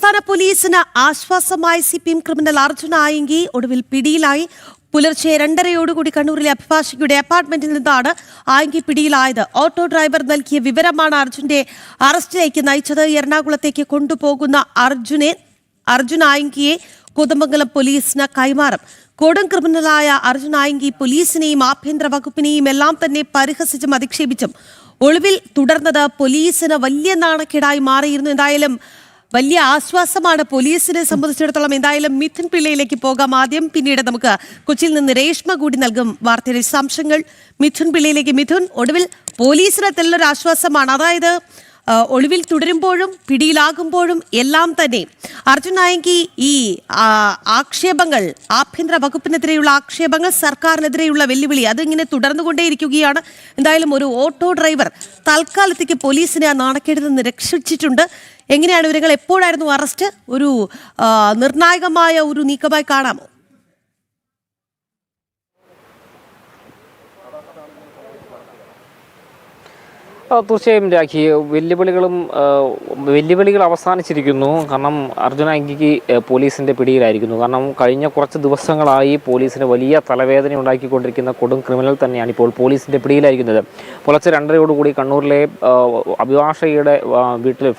സംസ്ഥാന പോലീസിന് ആശ്വാസമായി സിപിഎം ക്രിമിനൽ അർജുൻ ആയങ്കി ഒടുവിൽ പിടിയിലായി. പുലർച്ചെ 2:30 കണ്ണൂരിലെ അഭിഭാഷകയുടെ അപ്പാർട്ട്മെന്റിൽ നിന്നാണ് ആയങ്കി പിടിയിലായത്. ഓട്ടോ ഡ്രൈവർ നൽകിയ വിവരമാണ് അർജുന്റെ അറസ്റ്റിലേക്ക് നയിച്ചത്. എറണാകുളത്തേക്ക് കൊണ്ടുപോകുന്ന അർജുൻ ആയങ്കിയെ കോതമംഗലം പോലീസിന് കൈമാറും. കൊടും ക്രിമിനലായ അർജുൻ ആയങ്കി പോലീസിനെയും ആഭ്യന്തര വകുപ്പിനെയും എല്ലാം തന്നെ പരിഹസിച്ചും അധിക്ഷേപിച്ചും ഒളിവിൽ തുടർന്നത് പോലീസിന് വലിയ നാണക്കേടായി മാറിയിരുന്നു. എന്തായാലും വലിയ ആശ്വാസമാണ് പോലീസിനെ സംബന്ധിച്ചിടത്തോളം. എന്തായാലും മിഥുൻ പിള്ളയിലേക്ക് പോകാം ആദ്യം, പിന്നീട് നമുക്ക് കൊച്ചിയിൽ നിന്ന് രേഷ്മ കൂടി നൽകും വാർത്തയുടെ വിശദാംശങ്ങൾ. മിഥുൻ പിള്ളയിലേക്ക്. മിഥുൻ, ഒടുവിൽ പോലീസിന് നല്ലൊരു ആശ്വാസമാണ്. അതായത് ഒളിവിൽ തുടരുമ്പോഴും പിടിയിലാകുമ്പോഴും എല്ലാം തന്നെ അർജുൻ ആയങ്കി ഈ ആക്ഷേപങ്ങൾ, ആഭ്യന്തര വകുപ്പിനെതിരെയുള്ള ആക്ഷേപങ്ങൾ, സർക്കാരിനെതിരെയുള്ള വെല്ലുവിളി അതിങ്ങനെ തുടർന്നുകൊണ്ടേയിരിക്കുകയാണ്. എന്തായാലും ഒരു ഓട്ടോ ഡ്രൈവർ തൽക്കാലത്തേക്ക് പോലീസിനെ ആ നാണക്കേടിൽ നിന്ന് രക്ഷിച്ചിട്ടുണ്ട്. എങ്ങനെയാണ് ഇവരുകൾ? എപ്പോഴായിരുന്നു അറസ്റ്റ്? ഒരു നിർണായകമായ ഒരു നീക്കമായി കാണാമോ? തീർച്ചയായും രാഖി, വെല്ലുവിളികൾ അവസാനിച്ചിരിക്കുന്നു. കാരണം അർജുൻ ആയങ്കിക്ക് പോലീസിൻ്റെ പിടിയിലായിരിക്കുന്നു. കാരണം കഴിഞ്ഞ കുറച്ച് ദിവസങ്ങളായി പോലീസിന് വലിയ തലവേദന ഉണ്ടാക്കിക്കൊണ്ടിരിക്കുന്ന കൊടും ക്രിമിനൽ തന്നെയാണ് ഇപ്പോൾ പോലീസിൻ്റെ പിടിയിലായിരിക്കുന്നത്. പുലർച്ചെ 2:30 കണ്ണൂരിലെ അഭിഭാഷകയുടെ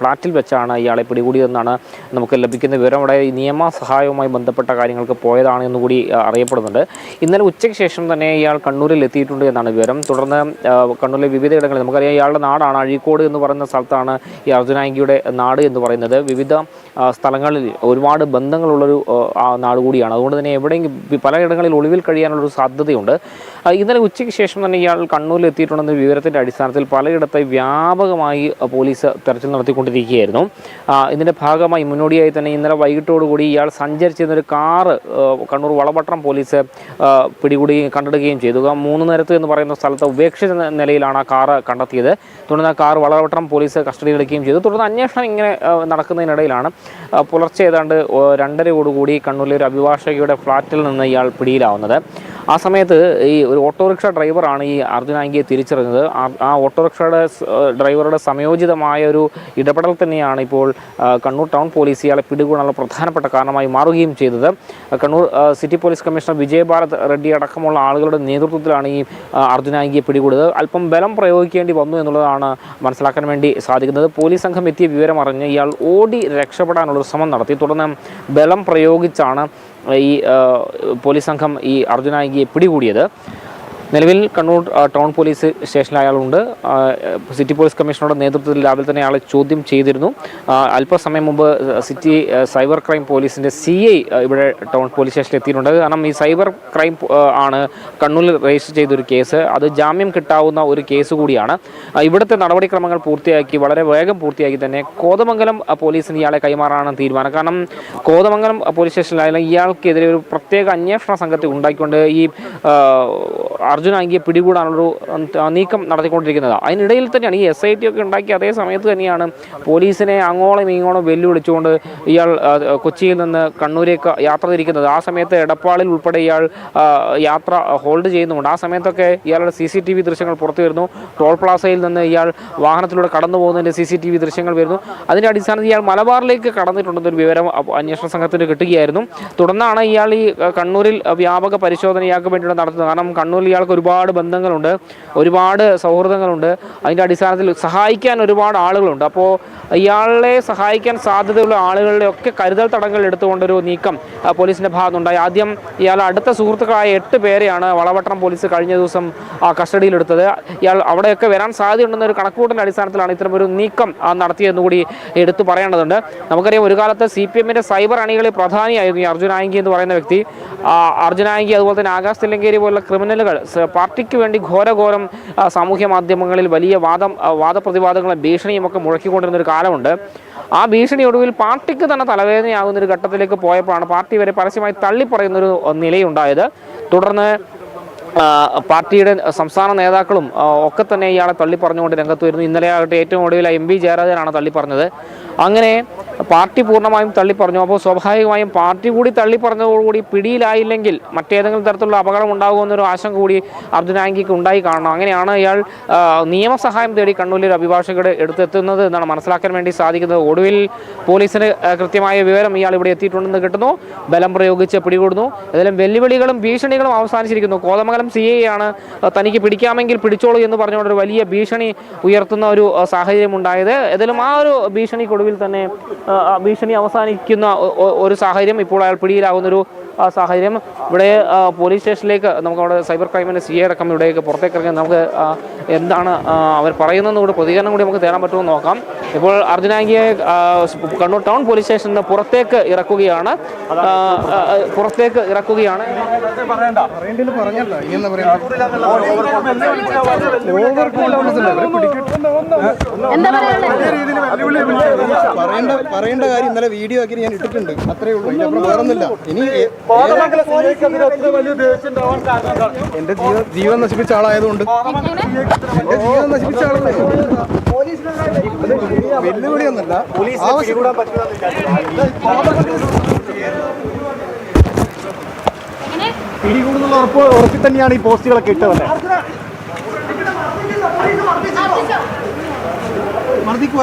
ഫ്ളാറ്റിൽ വെച്ചാണ് ഇയാളെ പിടികൂടിയതെന്നാണ് നമുക്ക് ലഭിക്കുന്ന വിവരം. അവിടെ നിയമ സഹായവുമായി ബന്ധപ്പെട്ട കാര്യങ്ങൾക്ക് പോയതാണ് എന്നുകൂടി അറിയപ്പെടുന്നുണ്ട്. ഇന്നലെ ഉച്ചയ്ക്ക് ശേഷം തന്നെ ഇയാൾ കണ്ണൂരിൽ എത്തിയിട്ടുണ്ട് എന്നാണ് വിവരം. തുടർന്ന് കണ്ണൂരിലെ വിവിധ ഇടങ്ങളിൽ, നമുക്കറിയാം ഇയാളുടെ നാടാണ് അഴീക്കോട് എന്ന് പറയുന്ന സ്ഥലത്താണ് ഈ അർജുൻ ആയങ്കിയുടെ നാട് എന്ന് പറയുന്നത്. വിവിധ സ്ഥലങ്ങളിൽ ഒരുപാട് ബന്ധങ്ങളുള്ളൊരു നാട് കൂടിയാണ്. അതുകൊണ്ട് തന്നെ എവിടെയെങ്കിലും പലയിടങ്ങളിൽ ഒളിവിൽ കഴിയാനുള്ളൊരു സാധ്യതയുണ്ട്. ഇന്നലെ ഉച്ചയ്ക്ക് ശേഷം തന്നെ ഇയാൾ കണ്ണൂരിൽ എത്തിയിട്ടുണ്ടെന്ന വിവരത്തിൻ്റെ അടിസ്ഥാനത്തിൽ പലയിടത്തായി വ്യാപകമായി പോലീസ് തെരച്ചിൽ നടത്തിക്കൊണ്ടിരിക്കുകയായിരുന്നു. ഇതിൻ്റെ ഭാഗമായി മുന്നോടിയായി തന്നെ ഇന്നലെ വൈകിട്ടോടുകൂടി ഇയാൾ സഞ്ചരിച്ചിരുന്നൊരു കാറ് കണ്ണൂർ വളപട്ടണം പോലീസ് കണ്ടെടുക്കുകയും ചെയ്തു. 3 നേരത്ത് എന്ന് പറയുന്ന സ്ഥലത്ത് ഉപേക്ഷിച്ച നിലയിലാണ് ആ കാറ് കണ്ടെത്തിയത്. തുടർന്ന് ആ കാർ വളപട്ടണം പോലീസ് കസ്റ്റഡിയിലെടുക്കുകയും ചെയ്തു. തുടർന്ന് അന്വേഷണം ഇങ്ങനെ നടക്കുന്നതിനിടയിലാണ് പുലർച്ചെ ഏതാണ്ട് 2:30 കണ്ണൂരിലെ ഒരു അഭിഭാഷകയുടെ ഫ്ളാറ്റിൽ നിന്ന് ഇയാൾ പിടിയിലാവുന്നത്. ആ സമയത്ത് ഈ ഒരു ഓട്ടോറിക്ഷ ഡ്രൈവറാണ് ഈ അർജുൻ ആയങ്കിയെ തിരിച്ചറിഞ്ഞത്. ആ ഓട്ടോറിക്ഷയുടെ ഡ്രൈവറുടെ സമയോചിതമായ ഒരു ഇടപെടൽ തന്നെയാണ് ഇപ്പോൾ കണ്ണൂർ ടൗൺ പോലീസ് ഇയാളെ പിടികൂടാനുള്ള പ്രധാനപ്പെട്ട കാരണമായി മാറുകയും ചെയ്തത്. Kannur city police commissioner Vijayabharat Reddy അടക്കമുള്ള ആളുകളുടെ നേതൃത്വത്തിലാണ് ഈ അർജുൻ ആയങ്കിയെ പിടികൂടിയത്. അല്പം ബലം പ്രയോഗിക്കേണ്ടി വന്നു എന്നുള്ളതാണ് മനസ്സിലാക്കാൻ വേണ്ടി സാധിക്കുന്നത്. പോലീസ് സംഘം എത്തിയ വിവരം അറിഞ്ഞ് ഇയാൾ ഓടി രക്ഷപ്പെടാനുള്ളൊരു ശ്രമം നടത്തി. തുടർന്ന് ബലം പ്രയോഗിച്ചാണ് ഈ പോലീസ് സംഘം ഈ അർജുൻ ആയങ്കിയെ പിടികൂടിയത്. നിലവിൽ കണ്ണൂർ ടൗൺ പോലീസ് സ്റ്റേഷനിൽ അയാളുണ്ട്. സിറ്റി പോലീസ് കമ്മീഷണറുടെ നേതൃത്വത്തിൽ രാവിലെ തന്നെ അയാളെ ചോദ്യം ചെയ്തിരുന്നു. അല്പസമയം മുമ്പ് സിറ്റി സൈബർ ക്രൈം പോലീസിൻ്റെ CI ഇവിടെ ടൗൺ പോലീസ് സ്റ്റേഷനിൽ എത്തിയിട്ടുണ്ട്. കാരണം ഈ സൈബർ ക്രൈം ആണ് കണ്ണൂരിൽ രജിസ്റ്റർ ചെയ്തൊരു കേസ്. അത് ജാമ്യം കിട്ടാവുന്ന ഒരു കേസ് കൂടിയാണ്. ഇവിടുത്തെ നടപടിക്രമങ്ങൾ പൂർത്തിയാക്കി, വളരെ വേഗം പൂർത്തിയാക്കി തന്നെ കോതമംഗലം പോലീസിന് ഇയാളെ കൈമാറാനാണ് തീരുമാനം. കാരണം കോതമംഗലം പോലീസ് സ്റ്റേഷനിലായാലും ഇയാൾക്കെതിരെ ഒരു പ്രത്യേക അന്വേഷണ സംഘത്തെ ഉണ്ടാക്കിക്കൊണ്ട് ഈ അർജുൻ ആയങ്കിയെ പിടികൂടാനുള്ളൊരു നീക്കം നടത്തിക്കൊണ്ടിരിക്കുന്നത്. അതിനിടയിൽ തന്നെയാണ് ഈ SIT ഒക്കെ ഉണ്ടാക്കി അതേ സമയത്ത് തന്നെയാണ് പോലീസിനെ അങ്ങോളം ഇങ്ങോളം വെല്ലുവിളിച്ചുകൊണ്ട് ഇയാൾ കൊച്ചിയിൽ നിന്ന് കണ്ണൂരേക്ക് യാത്ര തിരിക്കുന്നത്. ആ സമയത്ത് എടപ്പാളിൽ ഉൾപ്പെടെ ഇയാൾ യാത്ര ഹോൾഡ് ചെയ്യുന്നുണ്ട്. ആ സമയത്തൊക്കെ ഇയാളുടെ CCTV ദൃശ്യങ്ങൾ പുറത്തു വരുന്നു. ടോൾ പ്ലാസയിൽ നിന്ന് ഇയാൾ വാഹനത്തിലൂടെ കടന്നു പോകുന്നതിൻ്റെ CCTV ദൃശ്യങ്ങൾ വരുന്നു. അതിൻ്റെ അടിസ്ഥാനത്തിൽ ഇയാൾ മലബാറിലേക്ക് കടന്നിട്ടുണ്ടെന്നൊരു വിവരം അന്വേഷണ സംഘത്തിന് കിട്ടുകയായിരുന്നു. തുടർന്നാണ് ഇയാൾ ഈ കണ്ണൂരിൽ വ്യാപക പരിശോധന ഇയാൾക്ക് വേണ്ടിയിട്ട് നടത്തുന്നത്. കാരണം കണ്ണൂരിൽ ഇയാൾക്ക് ഒരുപാട് ബന്ധങ്ങളുണ്ട്, ഒരുപാട് സൗഹൃദങ്ങളുണ്ട്. അതിൻ്റെ അടിസ്ഥാനത്തിൽ സഹായിക്കാൻ ഒരുപാട് ആളുകളുണ്ട്. അപ്പോൾ ഇയാളെ സഹായിക്കാൻ സാധ്യതയുള്ള ആളുകളുടെ ഒക്കെ കരുതൽ തടങ്ങൾ എടുത്തുകൊണ്ടൊരു നീക്കം പോലീസിൻ്റെ ഭാഗത്തുണ്ടായി. ആദ്യം ഇയാൾ അടുത്ത സുഹൃത്തുക്കളായ 8 പേരെയാണ് വളപട്ടണം പോലീസ് കഴിഞ്ഞ ദിവസം കസ്റ്റഡിയിലെടുത്തത്. ഇയാൾ അവിടെയൊക്കെ വരാൻ സാധ്യതയുണ്ടെന്നൊരു കണക്കുകൂട്ടലിൻ്റെ അടിസ്ഥാനത്തിലാണ് ഇത്തരമൊരു നീക്കം നടത്തിയതെന്നുകൂടി എടുത്തു പറയേണ്ടതുണ്ട്. നമുക്കറിയാം ഒരു കാലത്ത് CPMൻ്റെ സൈബർ അണികളിൽ പ്രധാനിയായിരുന്നു ഈ അർജുൻ ആയങ്കി എന്ന് പറയുന്ന വ്യക്തി. അർജുൻ ആയങ്കി അതുപോലെ തന്നെ ആകാശ് തില്ലങ്കേരി പോലുള്ള ക്രിമിനലുകൾ പാർട്ടിക്ക് വേണ്ടി ഘോരഘോരം സാമൂഹ്യ മാധ്യമങ്ങളിൽ വലിയ വാദപ്രതിവാദങ്ങളും ഭീഷണിയും ഒക്കെ മുഴക്കിക്കൊണ്ടിരുന്നൊരു കാലമുണ്ട്. ആ ഭീഷണി ഒടുവിൽ പാർട്ടിക്ക് തന്നെ തലവേദനയാകുന്നൊരു ഘട്ടത്തിലേക്ക് പോയപ്പോഴാണ് പാർട്ടി വരെ പരസ്യമായി തള്ളിപ്പറയുന്നൊരു നിലയുണ്ടായത്. തുടർന്ന് പാർട്ടിയുടെ സംസ്ഥാന നേതാക്കളും ഒക്കെ തന്നെ ഇയാളെ തള്ളിപ്പറഞ്ഞുകൊണ്ട് രംഗത്ത് വരുന്നു. ഇന്നലെ ആകട്ടെ ഏറ്റവും ഒടുവിൽ MB ജയരാജനാണ് തള്ളിപ്പറഞ്ഞത്. അങ്ങനെ പാർട്ടി പൂർണ്ണമായും തള്ളിപ്പറഞ്ഞു. അപ്പോൾ സ്വാഭാവികമായും പാർട്ടി കൂടി തള്ളിപ്പറഞ്ഞതോടുകൂടി പിടിയിലായില്ലെങ്കിൽ മറ്റേതെങ്കിലും തരത്തിലുള്ള അപകടം ഉണ്ടാകുമെന്നൊരു ആശങ്ക കൂടി അർജുൻ ആംഗിക്ക് ഉണ്ടായി കാണണം. അങ്ങനെയാണ് ഇയാൾ നിയമസഹായം തേടി കണ്ണൂരിലെ അഭിഭാഷകരുടെ എടുത്തെത്തുന്നത് എന്നാണ് മനസ്സിലാക്കാൻ വേണ്ടി സാധിക്കുന്നത്. ഒടുവിൽ പോലീസിന് കൃത്യമായ വിവരം ഇയാൾ ഇവിടെ എത്തിയിട്ടുണ്ടെന്ന് കിട്ടുന്നു. ബലം പ്രയോഗിച്ച് പിടികൂടുന്നു. ഏതായാലും വെല്ലുവിളികളും ഭീഷണികളും അവസാനിച്ചിരിക്കുന്നു. കോതമംഗലം CI ആണ് തനിക്ക് പിടിക്കാമെങ്കിൽ പിടിച്ചോളൂ എന്ന് പറഞ്ഞുകൊണ്ടൊരു വലിയ ഭീഷണി ഉയർത്തുന്ന ഒരു സാഹചര്യം ഉണ്ടായത്. ഏതായാലും ആ ഒരു ഭീഷണിക്കൊടുവിൽ തന്നെ ഭീഷണി അവസാനിക്കുന്ന ഒരു സാഹചര്യം, ഇപ്പോൾ അയാൾ പിടിയിലാകുന്നൊരു സാഹചര്യം. ഇവിടെ പോലീസ് സ്റ്റേഷനിലേക്ക് നമുക്ക് അവിടെ സൈബർ ക്രൈമിൻ്റെ CI അടക്കം ഇവിടേക്ക് പുറത്തേക്ക് ഇറങ്ങി നമുക്ക് എന്താണ് അവർ പറയുന്നതെന്ന് കൂടി പ്രതികരണം കൂടി നമുക്ക് തേടാൻ പറ്റുമെന്ന് നോക്കാം. ഇപ്പോൾ അർജുൻ ആംഗിയെ കണ്ണൂർ ടൗൺ പോലീസ് സ്റ്റേഷനിൽ പുറത്തേക്ക് ഇറക്കുകയാണ്. പറയേണ്ട കാര്യം ഇന്നലെ വീഡിയോ ആക്കി ഞാൻ ഇട്ടിട്ടുണ്ട്. അത്രേ ഉള്ളൂ. ഇതിനപ്പുറം വേറൊന്നുമില്ല. ഇനി എന്റെ ജീവൻ നശിപ്പിച്ച ആളായതുകൊണ്ട് എന്റെ ജീവൻ നശിപ്പിച്ച ആളല്ലേ വെല്ലുവിളിയൊന്നുമല്ല. പിടികൂടുന്നുള്ള ഉറപ്പിൽ തന്നെയാണ് ഈ പോസ്റ്റുകളൊക്കെ ഇട്ടത്.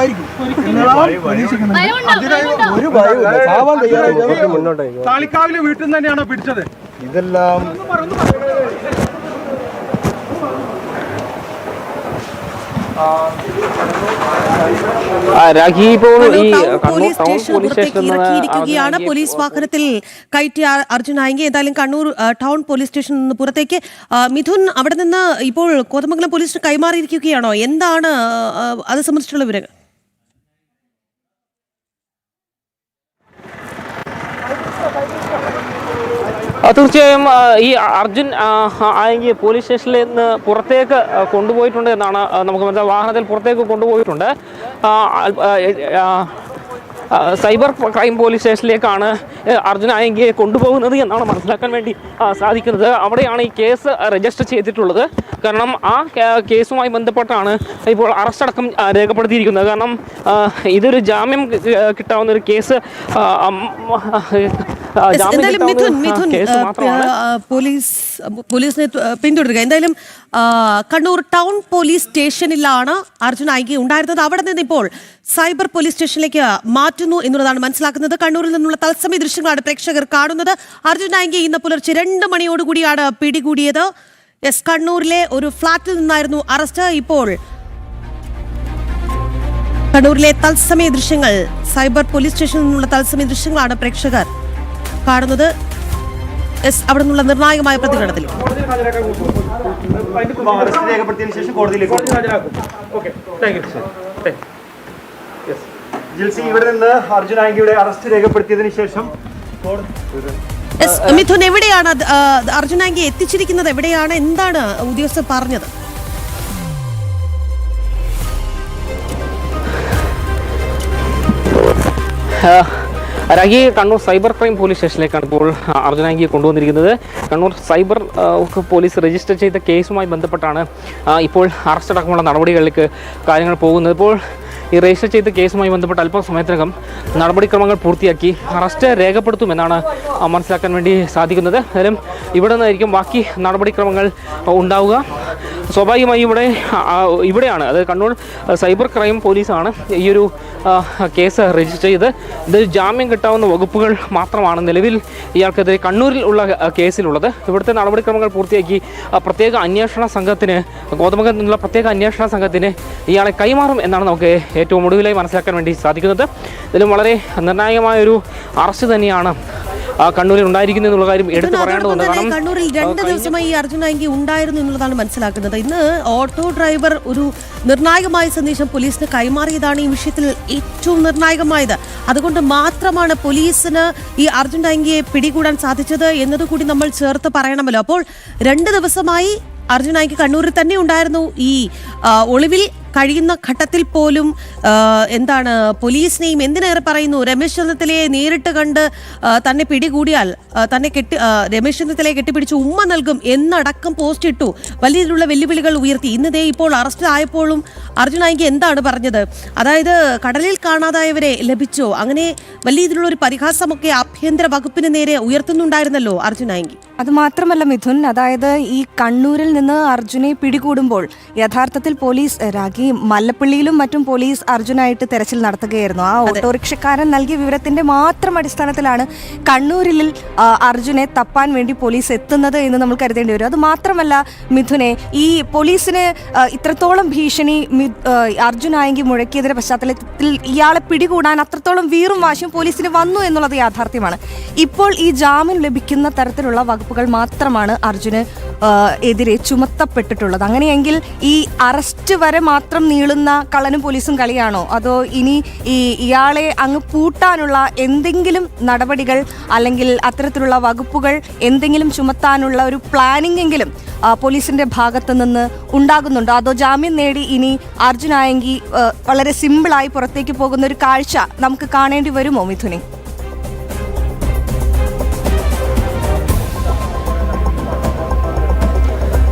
താളിക്കാവിലെ വീട്ടിൽ നിന്ന് തന്നെയാണോ പിടിച്ചത്? ഇതെല്ലാം പോലീസ് സ്റ്റേഷൻ പുറത്തേക്ക് ഇറക്കിയിരിക്കുകയാണ്. പോലീസ് വാഹനത്തിൽ കയറ്റിയ അർജുൻ ആംഗി എന്തായാലും കണ്ണൂർ ടൗൺ പോലീസ് സ്റ്റേഷനിൽ നിന്ന് പുറത്തേക്ക്. മിഥുൻ, അവിടെ നിന്ന് ഇപ്പോൾ കോതമംഗലം പോലീസിന് കൈമാറിയിരിക്കുകയാണോ? എന്താണ് അത് സംബന്ധിച്ചുള്ള വിവരങ്ങൾ? തീർച്ചയായും ഈ അർജുൻ ആംഗിയെ പോലീസ് സ്റ്റേഷനിൽ നിന്ന് പുറത്തേക്ക് കൊണ്ടുപോയിട്ടുണ്ട് എന്നാണ് നമുക്ക് മനസ്സിലാവുക. വാഹനത്തിൽ പുറത്തേക്ക് കൊണ്ടുപോയിട്ടുണ്ട്. സൈബർ ക്രൈം പോലീസ് സ്റ്റേഷനിലേക്കാണ് അർജുൻ ആംഗിയെ കൊണ്ടുപോകുന്നത് എന്നാണ് മനസ്സിലാക്കാൻ വേണ്ടി സാധിക്കുന്നത്. അവിടെയാണ് ഈ കേസ് രജിസ്റ്റർ ചെയ്തിട്ടുള്ളത്. കാരണം ആ കേസുമായി ബന്ധപ്പെട്ടാണ് ഇപ്പോൾ അറസ്റ്റ് അടക്കം രേഖപ്പെടുത്തിയിരിക്കുന്നത്. കാരണം ഇതൊരു ജാമ്യം കിട്ടാവുന്ന ഒരു കേസ് പോലീസിനെ പിന്തുടരുക. എന്തായാലും കണ്ണൂർ ടൗൺ പോലീസ് സ്റ്റേഷനിലാണ് അർജുൻ ആംഗി ഉണ്ടായിരുന്നത്. അവിടെ നിന്ന് ഇപ്പോൾ സൈബർ പോലീസ് സ്റ്റേഷനിലേക്ക് മാറ്റുന്നു എന്നുള്ളതാണ് മനസ്സിലാക്കുന്നത്. കണ്ണൂരിൽ നിന്നുള്ള തത്സമയ ദൃശ്യങ്ങളാണ് പ്രേക്ഷകർ കാണുന്നത്. അർജുൻ ആംഗി ഇന്ന് പുലർച്ചെ 2 മണിയോടുകൂടിയാണ് പിടികൂടിയത്. കണ്ണൂരിലെ ഒരു ഫ്ളാറ്റിൽ നിന്നായിരുന്നു അറസ്റ്റ്. ഇപ്പോൾ കണ്ണൂരിലെ തത്സമയ ദൃശ്യങ്ങൾ, സൈബർ പോലീസ് സ്റ്റേഷനിൽ നിന്നുള്ള തത്സമയ ദൃശ്യങ്ങളാണ് പ്രേക്ഷകർ കാണുന്നത്. അവിടെ നിന്നുള്ള നിർണായകമായ പ്രതികരണത്തിൽ ഇവിടെ നിന്ന് അർജുൻ ആംഗിയുടെ അറസ്റ്റ് രേഖപ്പെടുത്തിയതിനു ശേഷം മിഥുൻ, എവിടെയാണ് അർജുൻ ആംഗിയെ എത്തിച്ചിരിക്കുന്നത്? എവിടെയാണ്? എന്താണ് ഉദ്യോഗസ്ഥർ പറഞ്ഞത്? Rakhi, Kannur cyber crime police സ്റ്റേഷനിലേക്കാണ് ഇപ്പോൾ അർജുൻ ആംഗിയെ കൊണ്ടുവന്നിരിക്കുന്നത്. കണ്ണൂർ സൈബർ പോലീസ് രജിസ്റ്റർ ചെയ്ത കേസുമായി ബന്ധപ്പെട്ടാണ് ഇപ്പോൾ അറസ്റ്റ് അടക്കമുള്ള നടപടികളിലേക്ക് കാര്യങ്ങൾ പോകുന്നത്. ഇപ്പോൾ ഈ രജിസ്റ്റർ ചെയ്ത കേസുമായി ബന്ധപ്പെട്ട് അല്പസമയത്തിനകം നടപടിക്രമങ്ങൾ പൂർത്തിയാക്കി അറസ്റ്റ് രേഖപ്പെടുത്തുമെന്നാണ് മനസ്സിലാക്കാൻ വേണ്ടി സാധിക്കുന്നത്. ഏതായാലും ഇവിടെ നിന്നായിരിക്കും ബാക്കി നടപടിക്രമങ്ങൾ ഉണ്ടാവുക. സ്വാഭാവികമായി ഇവിടെയാണ്, അതായത് കണ്ണൂർ സൈബർ ക്രൈം പോലീസാണ് ഈ ഒരു കേസ് രജിസ്റ്റർ ചെയ്ത് ഇത് ജാമ്യം കിട്ടാവുന്ന വകുപ്പുകൾ മാത്രമാണ് നിലവിൽ ഇയാൾക്കെതിരെ കണ്ണൂരിൽ ഉള്ള കേസിലുള്ളത്. ഇവിടുത്തെ നടപടിക്രമങ്ങൾ പൂർത്തിയാക്കി പ്രത്യേക അന്വേഷണ സംഘത്തിന്, കോതമംഗലത്ത് നിന്നുള്ള പ്രത്യേക അന്വേഷണ സംഘത്തിന് ഇയാളെ കൈമാറും എന്നാണ് നമുക്ക് ഏറ്റവും ഒടുവിലായി മനസ്സിലാക്കാൻ വേണ്ടി സാധിക്കുന്നത്. ഇതിലും വളരെ നിർണായകമായൊരു അറസ്റ്റ് തന്നെയാണ് കണ്ണൂരിൽ ഉണ്ടായിരിക്കുന്നത് എന്നുള്ള കാര്യം എടുത്തു പറയേണ്ടതുണ്ട്. കാരണം കണ്ണൂരിൽ 2 ദിവസമായി ഈ അർജുൻ ആംഗി ഉണ്ടായിരുന്നു എന്നുള്ളതാണ് മനസ്സിലാക്കുന്നത്. ഇന്ന് ഓട്ടോ ഡ്രൈവർ ഒരു നിർണായകമായ സന്ദേശം പോലീസിന് കൈമാറിയതാണ് ഈ വിഷയത്തിൽ ഏറ്റവും നിർണായകമായത്. അതുകൊണ്ട് മാത്രമാണ് പോലീസിന് ഈ അർജുൻ ആംഗിയെ പിടികൂടാൻ സാധിച്ചത് എന്നതുകൂടി നമ്മൾ ചേർത്ത് പറയണമല്ലോ. അപ്പോൾ 2 ദിവസമായി അർജുൻ ആംഗി കണ്ണൂരിൽ തന്നെ ഉണ്ടായിരുന്നു. ഈ ഒളിവിൽ കഴിയുന്ന ഘട്ടത്തിൽ പോലും എന്താണ് പോലീസിനെയും എന്തിനേറെ പറയുന്നു രമേശ് ചെന്നിത്തലയെ നേരിട്ട് കണ്ട് തന്നെ പിടികൂടിയാൽ തന്നെ രമേശ് ചെന്നിത്തലയെ കെട്ടിപ്പിടിച്ച് ഉമ്മ നൽകും എന്നടക്കം പോസ്റ്റ് ഇട്ടു. വലിയ രീതിയിലുള്ള വെല്ലുവിളികൾ ഉയർത്തി. ഇന്നതേ ഇപ്പോൾ അറസ്റ്റ് ആയപ്പോഴും അർജുൻ ആയിങ്കി എന്താണ് പറഞ്ഞത്? അതായത് കടലിൽ കാണാതായവരെ ലഭിച്ചോ? അങ്ങനെ വലിയ രീതിയിലുള്ള ഒരു പരിഹാസമൊക്കെ ആഭ്യന്തര വകുപ്പിന് നേരെ ഉയർത്തുന്നുണ്ടായിരുന്നല്ലോ അർജുൻ ആയിങ്കി. അത് മാത്രമല്ല മിഥുൻ, അതായത് ഈ കണ്ണൂരിൽ നിന്ന് അർജുനെ പിടികൂടുമ്പോൾ യഥാർത്ഥത്തിൽ പോലീസ് രാഗി മല്ലപ്പള്ളിയിലും മറ്റും പോലീസ് അർജുനായിട്ട് തെരച്ചിൽ നടത്തുകയായിരുന്നു. ആ ഓട്ടോറിക്ഷക്കാരൻ നൽകിയ വിവരത്തിന്റെ മാത്രം അടിസ്ഥാനത്തിലാണ് കണ്ണൂരിൽ അർജുനെ തപ്പാൻ വേണ്ടി പോലീസ് എത്തുന്നത് എന്ന് നമ്മൾ കരുതേണ്ടി വരും. അത് മാത്രമല്ല മിഥുനെ, ഈ പോലീസിന് ഇത്രത്തോളം ഭീഷണി അർജുൻ ആയെങ്കിൽ മുഴക്കിയതിന്റെ പശ്ചാത്തലത്തിൽ ഇയാളെ പിടികൂടാൻ അത്രത്തോളം വീറും വാശിയും പോലീസിന് വന്നു എന്നുള്ളത് യാഥാർത്ഥ്യമാണ്. ഇപ്പോൾ ഈ ജാമ്യം ലഭിക്കുന്ന തരത്തിലുള്ള വകുപ്പുകൾ മാത്രമാണ് അർജുന് എതിരെ ചുമത്തപ്പെട്ടിട്ടുള്ളത്. അങ്ങനെയെങ്കിൽ ഈ അറസ്റ്റ് വരെ മാത്രം നീളുന്ന കള്ളനും പോലീസും കളിയാണോ? അതോ ഇനി ഇയാളെ അങ്ങ് പൂട്ടാനുള്ള എന്തെങ്കിലും നടപടികൾ അല്ലെങ്കിൽ അത്തരത്തിലുള്ള വകുപ്പുകൾ എന്തെങ്കിലും ചുമത്താനുള്ള ഒരു പ്ലാനിംഗ് എങ്കിലും പോലീസിന്റെ ഭാഗത്തു നിന്ന് ഉണ്ടാകുന്നുണ്ടോ? അതോ ജാമ്യം നേടി ഇനി അർജുൻ ആയെങ്കിൽ വളരെ സിമ്പിളായി പുറത്തേക്ക് പോകുന്ന ഒരു കാഴ്ച നമുക്ക് കാണേണ്ടി വരുമോ മിഥുനെ?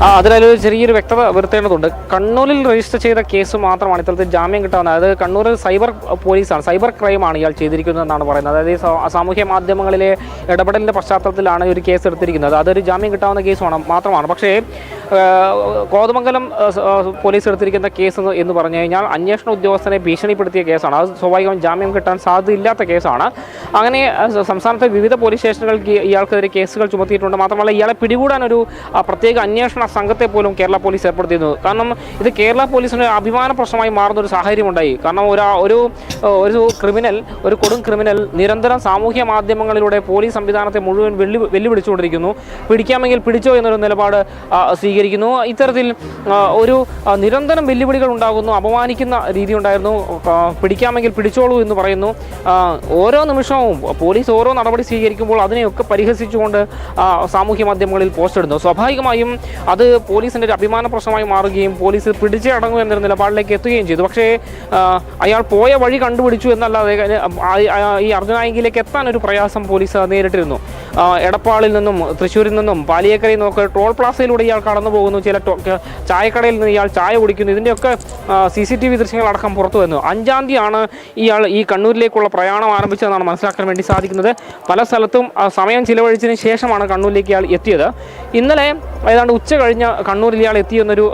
അതിലൊരു ചെറിയൊരു വ്യക്തത വരുത്തേണ്ടതുണ്ട്. കണ്ണൂരിൽ രജിസ്റ്റർ ചെയ്ത കേസ് മാത്രമാണ് ഇത്തരത്തിൽ ജാമ്യം കിട്ടാവുന്നത്. അതായത് കണ്ണൂരിൽ സൈബർ പോലീസാണ്, സൈബർ ക്രൈമാണ് ഇയാൾ ചെയ്തിരിക്കുന്നതെന്നാണ് പറയുന്നത്. അതായത് സാമൂഹ്യ മാധ്യമങ്ങളിലെ ഇടപെടലിൻ്റെ പശ്ചാത്തലത്തിലാണ് ഒരു കേസ് എടുത്തിരിക്കുന്നത്. അതൊരു ജാമ്യം കിട്ടാവുന്ന കേസ് മാത്രമാണ്. പക്ഷേ കോതമംഗലം പോലീസ് എടുത്തിരിക്കുന്ന കേസ് എന്ന് പറഞ്ഞു കഴിഞ്ഞാൽ അന്വേഷണ ഉദ്യോഗസ്ഥനെ ഭീഷണിപ്പെടുത്തിയ കേസാണ്. അത് സ്വാഭാവികമായും ജാമ്യം കിട്ടാൻ സാധ്യതയില്ലാത്ത കേസാണ്. അങ്ങനെ സംസ്ഥാനത്തെ വിവിധ പോലീസ് സ്റ്റേഷനുകൾക്ക് ഇയാൾക്കെതിരെ കേസുകൾ ചുമത്തിയിട്ടുണ്ട്. മാത്രമല്ല ഇയാളെ പിടികൂടാൻ ഒരു പ്രത്യേക അന്വേഷണ സംഘത്തെ പോലും കേരള പോലീസ് ഏർപ്പെടുത്തിയിരുന്നു. കാരണം ഇത് കേരള പോലീസിന് അഭിമാന പ്രശ്നമായി മാറുന്ന ഒരു സാഹചര്യമുണ്ടായി. കാരണം ഒരു ക്രിമിനൽ, ഒരു കൊടും ക്രിമിനൽ നിരന്തരം സാമൂഹ്യ മാധ്യമങ്ങളിലൂടെ പോലീസ് സംവിധാനത്തെ മുഴുവൻ വെല്ലുവിളിച്ചുകൊണ്ടിരിക്കുന്നു. പിടിക്കാമെങ്കിൽ പിടിച്ചോ എന്നൊരു നിലപാട് സ്വീകരിക്കുന്നു. ഇത്തരത്തിൽ ഒരു നിരന്തരം വെല്ലുവിളികൾ ഉണ്ടാകുന്നു, അപമാനിക്കുന്ന രീതി ഉണ്ടായിരുന്നു. പിടിക്കാമെങ്കിൽ പിടിച്ചോളൂ എന്ന് പറയുന്നു. ഓരോ നിമിഷവും പോലീസ് ഓരോ നടപടി സ്വീകരിക്കുമ്പോൾ അതിനെയൊക്കെ പരിഹസിച്ചുകൊണ്ട് സാമൂഹ്യ മാധ്യമങ്ങളിൽ പോസ്റ്റ് ഇടുന്നു. സ്വാഭാവികമായും അത് പോലീസിൻ്റെ ഒരു അഭിമാന പ്രശ്നമായി മാറുകയും പോലീസ് പിടിച്ചേ അടങ്ങും എന്നൊരു നിലപാടിലേക്ക് എത്തുകയും ചെയ്തു. പക്ഷേ അയാൾ പോയ വഴി കണ്ടുപിടിച്ചു എന്നല്ലാതെ ഈ അർജുൻ ആയെങ്കിലേക്ക് എത്താൻ ഒരു പ്രയാസം പോലീസ് നേരിട്ടിരുന്നു. എടപ്പാളിൽ നിന്നും തൃശ്ശൂരിൽ നിന്നും പാലിയേക്കരയിൽ നിന്നൊക്കെ ടോൾ പ്ലാസയിലൂടെ ഇയാൾ കടന്നു പോകുന്നു. ചില ചായക്കടയിൽ നിന്ന് ഇയാൾ ചായ കുടിക്കുന്നു. ഇതിൻ്റെയൊക്കെ CCTV ദൃശ്യങ്ങളടക്കം പുറത്തു വന്നു. 5-ാം തീയതിയാണ് ഇയാൾ ഈ കണ്ണൂരിലേക്കുള്ള പ്രയാണം ആരംഭിച്ചതെന്നാണ് മനസ്സിലാക്കാൻ വേണ്ടി സാധിക്കുന്നത്. പല സ്ഥലത്തും സമയം ചിലവഴിച്ചതിന് ശേഷമാണ് കണ്ണൂരിലേക്ക് ഇയാൾ എത്തിയത്. ഇന്നലെ ഏതാണ്ട് ഉച്ച കഴിഞ്ഞ് കണ്ണൂരിൽ ഇയാൾ എത്തിയെന്നൊരു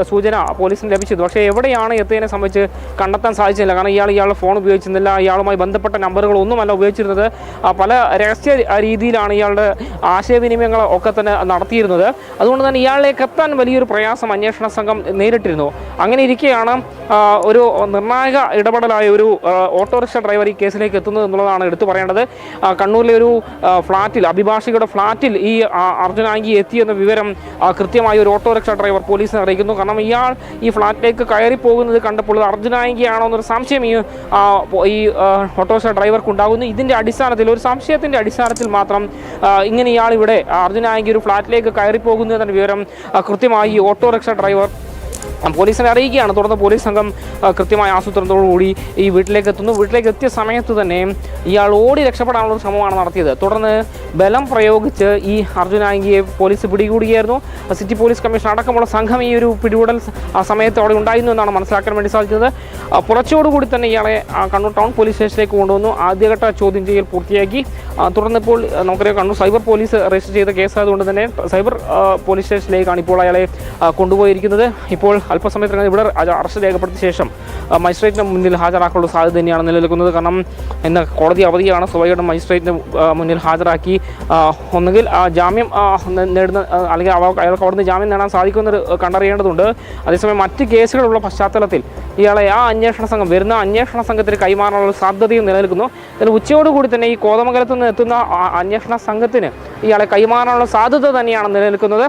സൂചന പോലീസിന് ലഭിച്ചിരുന്നു. പക്ഷേ എവിടെയാണ് എത്തിയതിനെ സംബന്ധിച്ച് കണ്ടെത്താൻ സാധിച്ചില്ല. കാരണം ഇയാളുടെ ഫോൺ ഉപയോഗിച്ചിരുന്നില്ല, ഇയാളുമായി ബന്ധപ്പെട്ട നമ്പറുകളൊന്നുമല്ല ഉപയോഗിച്ചിരുന്നത്. പല രഹസ്യ രീതിയിലാണ് ഇയാളുടെ ആശയവിനിമയങ്ങൾ ഒക്കെ തന്നെ നടത്തിയിരുന്നത്. അതുകൊണ്ട് തന്നെ ഇയാളിലേക്ക് എത്താൻ വലിയൊരു പ്രയാസം അന്വേഷണ സംഘം നേരിട്ടിരുന്നു. അങ്ങനെ ഇരിക്കെയാണ് ഒരു നിർണായക ഇടപെടലായ ഒരു ഓട്ടോറിക്ഷ ഡ്രൈവർ ഈ കേസിലേക്ക് എത്തുന്നത് എന്നുള്ളതാണ് എടുത്തു പറയേണ്ടത്. കണ്ണൂരിലെ ഒരു ഫ്ളാറ്റിൽ, അഭിഭാഷകയുടെ ഫ്ളാറ്റിൽ ഈ അർജുൻ ആയെങ്കിൽ എത്തിയെന്ന വിവരം കൃത്യമായി ഒരു ഓട്ടോറിക്ഷ ഡ്രൈവർ പോലീസിനെ അറിയിക്കുന്നു. കാരണം ഇയാൾ ഈ ഫ്ളാറ്റിലേക്ക് കയറി പോകുന്നത് കണ്ടപ്പോൾ അർജുൻ ആയെങ്കിൽ ആണോ എന്നൊരു സംശയം ഈ ഓട്ടോറിക്ഷ ഡ്രൈവർക്ക് ഉണ്ടാകുന്നു. ഇതിൻ്റെ അടിസ്ഥാനത്തിൽ, ഒരു സംശയത്തിൻ്റെ അടിസ്ഥാനത്തിൽ മാത്രം ഇങ്ങനെ ഇയാൾ ഇവിടെ അർജുൻ ആയെങ്കിൽ ഒരു ഫ്ളാറ്റിലേക്ക് കയറി പോകുന്നു എന്ന വിവരം കൃത്യമായി ഓട്ടോറിക്ഷ ഡ്രൈവർ പോലീസിനെ അറിയിക്കുകയാണ്. തുടർന്ന് പോലീസ് സംഘം കൃത്യമായ ആസൂത്രണത്തോടുകൂടി ഈ വീട്ടിലേക്ക് എത്തുന്നു. വീട്ടിലേക്ക് എത്തിയ സമയത്ത് തന്നെ ഇയാൾ ഓടി രക്ഷപ്പെടാനുള്ള ശ്രമമാണ് നടത്തിയത്. തുടർന്ന് ബലം പ്രയോഗിച്ച് ഈ അർജുൻ ആയെങ്കിയെ പോലീസ് പിടികൂടുകയായിരുന്നു. സിറ്റി പോലീസ് കമ്മീഷൻ അടക്കമുള്ള സംഘം ഈ ഒരു പിടികൂടൽ സമയത്ത് അവിടെ ഉണ്ടായിരുന്നു എന്നാണ് മനസ്സിലാക്കാൻ വേണ്ടി സാധിച്ചത്. പുറച്ചോടുകൂടി തന്നെ ഇയാളെ കണ്ണൂർ ടൗൺ പോലീസ് സ്റ്റേഷനിലേക്ക് കൊണ്ടുവന്നു. ആദ്യഘട്ട ചോദ്യം ചെയ്യൽ പൂർത്തിയാക്കി. തുടർന്ന് ഇപ്പോൾ നമുക്കറിയാം കണ്ണൂർ സൈബർ പോലീസ് രജിസ്റ്റർ ചെയ്ത കേസായതുകൊണ്ട് തന്നെ സൈബർ പോലീസ് സ്റ്റേഷനിലേക്കാണ് ഇപ്പോൾ അയാളെ കൊണ്ടുപോയിരിക്കുന്നത്. ഇപ്പോൾ അല്പസമയത്തിനകം ഇവിടെ അറസ്റ്റ് രേഖപ്പെടുത്തിയ ശേഷം മജിസ്ട്രേറ്റിന് മുന്നിൽ ഹാജരാക്കാനുള്ള സാധ്യത തന്നെയാണ് നിലനിൽക്കുന്നത്. കാരണം ഇന്ന് കോടതി അവധിയാണ്. സ്വാഭാവികമായിട്ടും മജിസ്ട്രേറ്റിന് മുന്നിൽ ഹാജരാക്കി ഒന്നുകിൽ ജാമ്യം നേടുന്ന, അല്ലെങ്കിൽ അയാൾക്ക് അവിടുന്ന് ജാമ്യം നേടാൻ സാധിക്കുമെന്ന് കണ്ടറിയേണ്ടതുണ്ട്. അതേസമയം മറ്റ് കേസുകളുള്ള പശ്ചാത്തലത്തിൽ ഇയാളെ വരുന്ന അന്വേഷണ സംഘത്തിന് കൈമാറാനുള്ള സാധ്യതയും നിലനിൽക്കുന്നു. ഇതിന് ഉച്ചയോടുകൂടി തന്നെ ഈ കോതമംഗലത്ത് നിന്ന് എത്തുന്ന അന്വേഷണ സംഘത്തിന് ഇയാളെ കൈമാറാനുള്ള സാധ്യത തന്നെയാണ് നിലനിൽക്കുന്നത്.